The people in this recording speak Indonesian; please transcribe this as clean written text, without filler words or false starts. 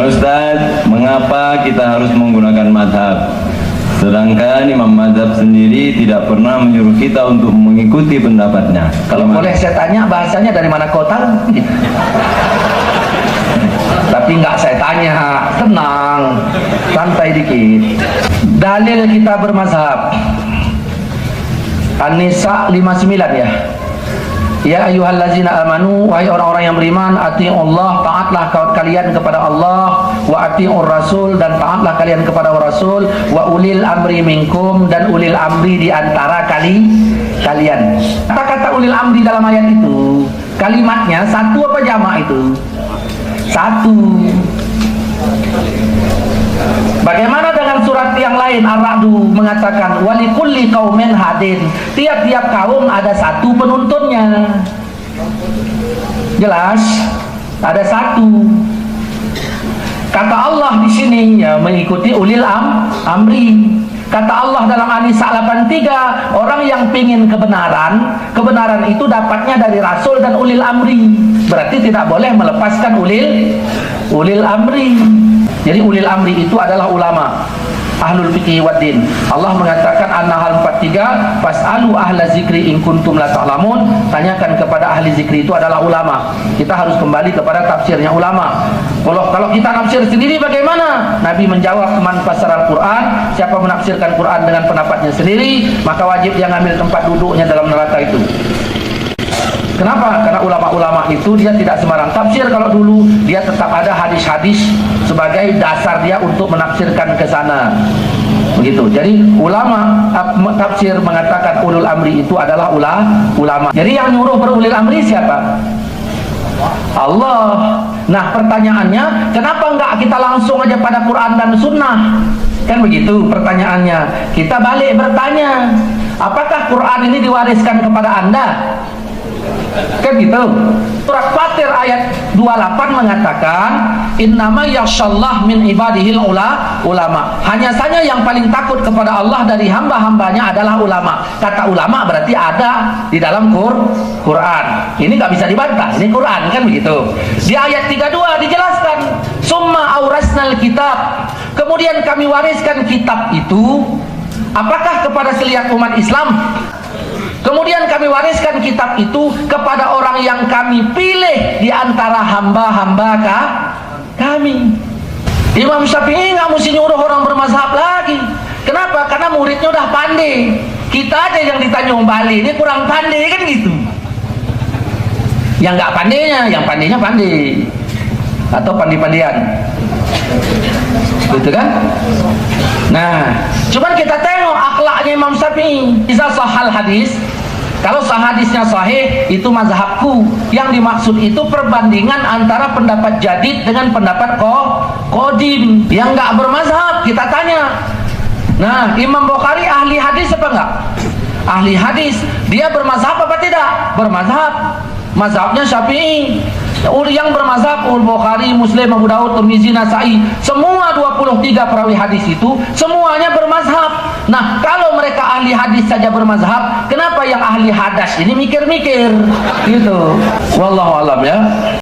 Ustaz, mengapa kita harus menggunakan madhab? Sedangkan Imam Mazhab sendiri tidak pernah menyuruh kita untuk mengikuti pendapatnya. Kalau boleh saya tanya, bahasanya dari mana kau tahu? Tapi nggak saya tanya, tenang, santai dikit. Dalil kita bermazhab An-Nisa 59 ya. Ya ayyuhallazina amanu, wahai orang-orang yang beriman, atiiullah, taatlah kalian kepada Allah, wa atiiur rasul, dan taatlah kalian kepada Rasul, wa ulil amri minkum, dan ulil amri di antara kalian. Kata-kata ulil amri dalam ayat itu, kalimatnya satu apa jamak itu? Satu. Bagaimana dengan surat yang lain? Ar-Ra'du mengatakan walikulli qaumin hadin. Tiap-tiap kaum ada satu penuntunnya. Jelas? Ada satu. Kata Allah di sini ya mengikuti ulil amri. Kata Allah dalam An-Nisa 83, orang yang pingin kebenaran itu dapatnya dari Rasul dan ulil amri. Berarti tidak boleh melepaskan ulil amri. Jadi ulil amri itu adalah ulama, ahlul fiqih wad din. Allah mengatakan An-Nahl 43, fas'alu ahla zikri in kuntum la ta'lamun. Tanyakan kepada ahli zikri, itu adalah ulama. Kita harus kembali kepada tafsirnya ulama. Kalau kita nafsir sendiri bagaimana? Nabi menjawab, man fassaral Quran, siapa menafsirkan Quran dengan pendapatnya sendiri, maka wajib dia ngambil tempat duduknya dalam neraka itu. Kenapa? Karena ulama-ulama itu dia tidak sembarang tafsir. Kalau dulu dia tetap ada hadis-hadis sebagai dasar dia untuk menafsirkan ke sana. Begitu. Jadi ulama tafsir mengatakan ulul amri itu adalah ulama. Jadi yang nyuruh berulil amri siapa? Allah. Nah pertanyaannya, kenapa enggak kita langsung aja pada Quran dan Sunnah? Kan begitu pertanyaannya. Kita balik bertanya, apakah Quran ini diwariskan kepada Anda? Kan gitu. Surat Fatir ayat 28 mengatakan innama yakhshallah min ibadihil ulama. Hanya saja yang paling takut kepada Allah dari hamba-hambanya adalah ulama. Kata ulama berarti ada di dalam Quran. Ini nggak bisa dibantah, ini Quran kan begitu. Di ayat 32 dijelaskan summa aurasnal kitab. Kemudian kami wariskan kitab itu apakah kepada seliak umat Islam? Kemudian kami wariskan kitab itu kepada orang yang kami pilih di antara hamba-hamba kami. Imam Syafi'i nggak mesti nyuruh orang bermazhab lagi. Kenapa? Karena muridnya udah pandai. Kita aja yang di Tanjung Bali ini kurang pandai kan gitu. Yang nggak pandainya, yang pandainya pandai atau pandi-pandian, gitu kan? Nah, cuman kita tengok akhlaknya Imam Syafi'i. Bisa sahal hadis. Kalau hadisnya sahih, itu mazhabku. Yang dimaksud itu perbandingan antara pendapat jadid dengan pendapat qadim. Yang nggak bermazhab, kita tanya. Nah, Imam Bukhari ahli hadis apa enggak? Ahli hadis. Dia bermazhab apa tidak? Bermazhab. Mazhabnya Syafi'i. Yang bermazhab Bukhari, Muslim, Abu Daud, Tirmizi, Nasa'i, semua 23 perawi hadis itu semuanya bermazhab. Nah, kalau mereka ahli hadis saja bermazhab, kenapa yang ahli hadas ini mikir-mikir? Gitu. Wallahu alam ya.